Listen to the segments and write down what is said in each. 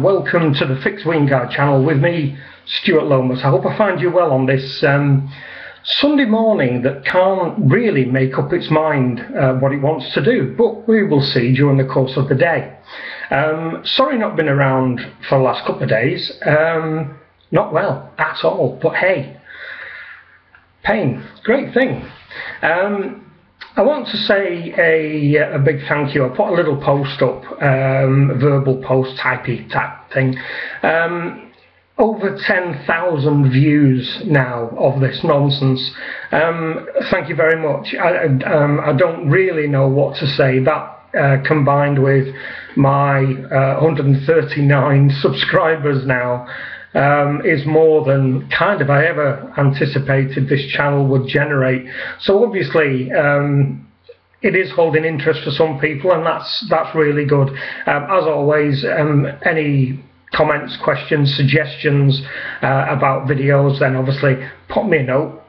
Welcome to the Fixed Wing Guide channel with me, Stuart Lomas. I hope I find you well on this Sunday morning that can't really make up its mind what it wants to do, but we will see during the course of the day. Sorry not been around for the last couple of days, not well at all, but hey, pain, great thing. I want to say a big thank you. I put a little post up, verbal post typey type thing. Over 10,000 views now of this nonsense. Thank you very much. I don't really know what to say. That combined with my 139 subscribers now is more than kind of I ever anticipated this channel would generate. So obviously it is holding interest for some people, and that's really good. As always, any comments, questions, suggestions about videos, then obviously pop me a note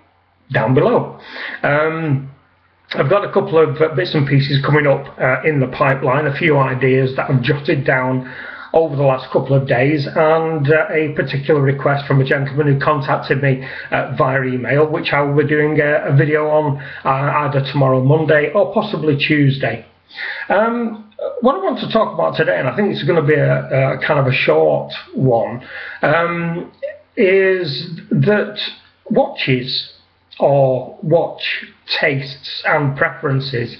down below. I've got a couple of bits and pieces coming up in the pipeline, a few ideas that I've jotted down over the last couple of days, and a particular request from a gentleman who contacted me via email, which I will be doing a video on either tomorrow, Monday, or possibly Tuesday. What I want to talk about today, and I think it's going to be a kind of a short one, is that watches or watch tastes and preferences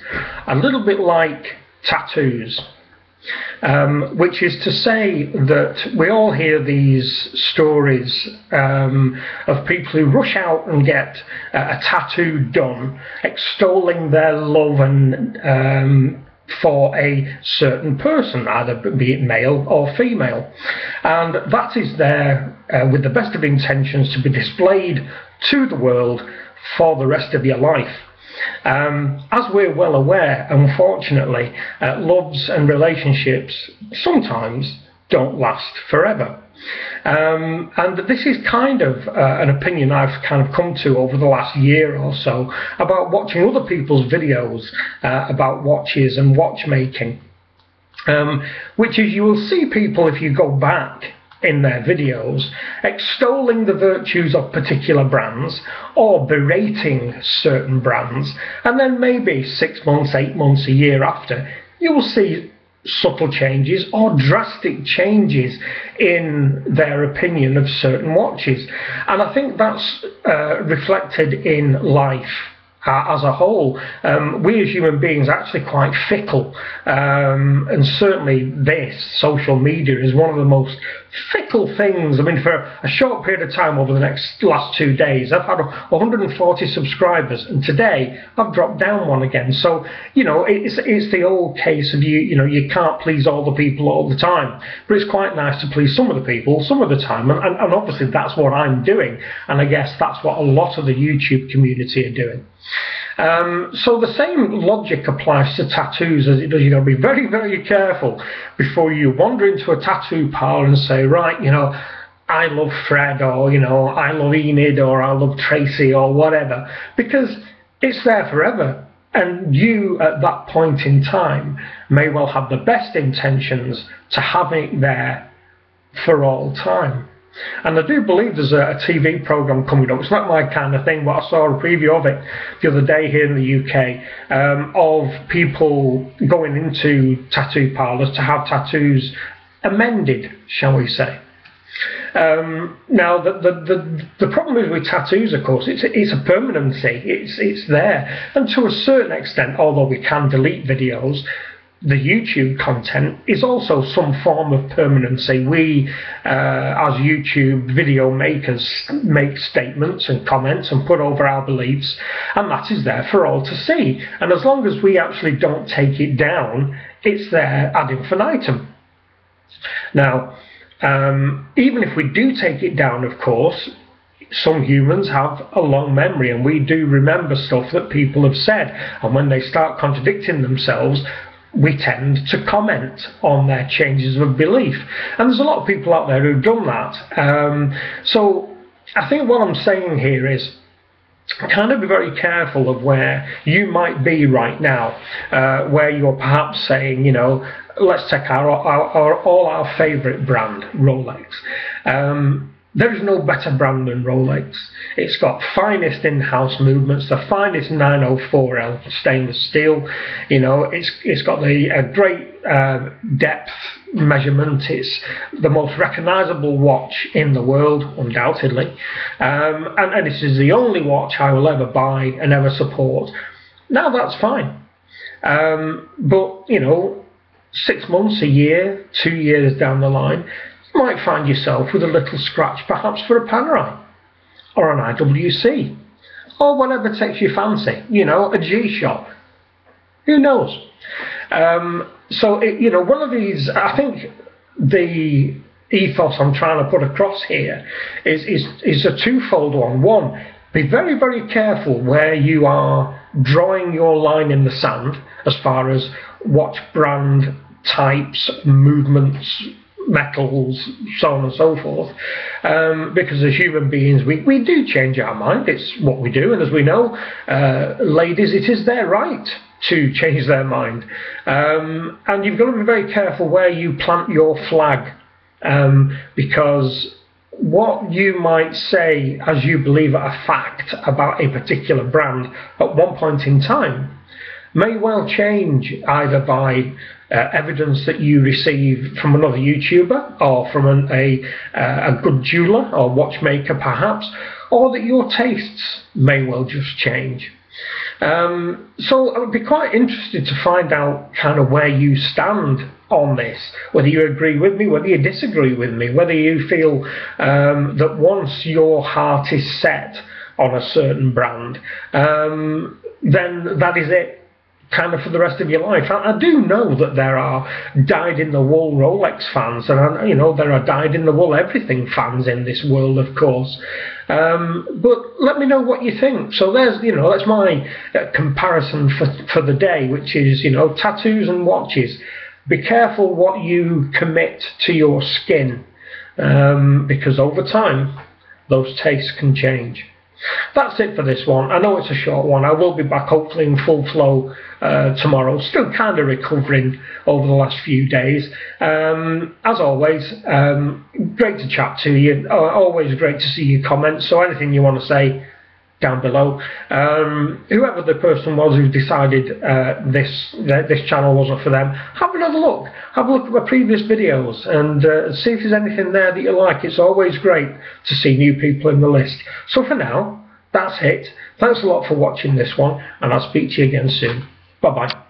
are a little bit like tattoos. Which is to say that we all hear these stories of people who rush out and get a tattoo done, extolling their love and for a certain person, either be it male or female, and that is there with the best of intentions to be displayed to the world for the rest of your life. As we're well aware, unfortunately, loves and relationships sometimes don't last forever. And this is kind of an opinion I've kind of come to over the last year or so about watching other people's videos about watches and watchmaking, which is you will see people, if you go back in their videos, extolling the virtues of particular brands or berating certain brands, and then maybe 6 months, 8 months, a year after, you will see subtle changes or drastic changes in their opinion of certain watches. And I think that's reflected in life as a whole. We as human beings are actually quite fickle, and certainly this social media is one of the most fickle things. I mean, for a short period of time over the last 2 days, I've had 140 subscribers, and today I've dropped down one again. So, you know, it's the old case of you can't please all the people all the time, but it's quite nice to please some of the people some of the time, and obviously that's what I'm doing, and I guess that's what a lot of the YouTube community are doing. So the same logic applies to tattoos as it does. You've got to be very, very careful before you wander into a tattoo parlor and say, right, you know, I love Fred, or, you know, I love Enid, or I love Tracy, or whatever, because it's there forever. And you, at that point in time, may well have the best intentions to have it there for all time. And I do believe there's a TV programme coming up. It's not my kind of thing, but I saw a preview of it the other day here in the UK, of people going into tattoo parlours to have tattoos amended, shall we say. Now, the problem is with tattoos, of course, it's a permanency. It's there, and to a certain extent, although we can delete videos, the YouTube content is also some form of permanency. We, as YouTube video makers, make statements and comments and put over our beliefs, and that is there for all to see. And as long as we actually don't take it down, it's there ad infinitum. Now, even if we do take it down, of course, some humans have a long memory, and we do remember stuff that people have said, and when they start contradicting themselves, we tend to comment on their changes of belief. And there's a lot of people out there who've done that. So I think what I'm saying here is kind of be very careful of where you might be right now, where you're perhaps saying, you know, let's take all our favourite brand, Rolex. There is no better brand than Rolex. It's got finest in-house movements, the finest 904L stainless steel. You know, it's got a great depth measurement. It's the most recognisable watch in the world, undoubtedly, and this is the only watch I will ever buy and ever support. Now that's fine, but you know, 6 months, a year, 2 years down the line, you might find yourself with a little scratch, perhaps for a Panerai or an IWC or whatever takes your fancy, you know, a G-Shock, who knows. So you know, one of these, I think the ethos I'm trying to put across here is a twofold one. One, be very, very careful where you are drawing your line in the sand as far as watch brand, types, movements, metals, so on and so forth, because as human beings we do change our mind. It's what we do, and as we know, ladies, it is their right to change their mind, and you've got to be very careful where you plant your flag, because what you might say as you believe it a fact about a particular brand at one point in time may well change, either by evidence that you receive from another YouTuber, or from a good jeweler or watchmaker perhaps, or that your tastes may well just change. So I would be quite interested to find out kind of where you stand on this, whether you agree with me, whether you disagree with me, whether you feel that once your heart is set on a certain brand, then that is it, kind of for the rest of your life. I do know that there are dyed-in-the-wool Rolex fans, and you know, there are dyed-in-the-wool everything fans in this world, of course. But let me know what you think. So there's, you know, that's my comparison for the day, which is, you know, tattoos and watches. Be careful what you commit to your skin, because over time those tastes can change. That's it for this one. I know it's a short one. I will be back hopefully in full flow tomorrow. Still kind of recovering over the last few days. As always, great to chat to you. Always great to see your comments. So anything you want to say, down below. Whoever the person was who decided this channel wasn't for them, have another look. Have a look at my previous videos and see if there's anything there that you like. It's always great to see new people in the list. So for now, that's it. Thanks a lot for watching this one, and I'll speak to you again soon. Bye bye.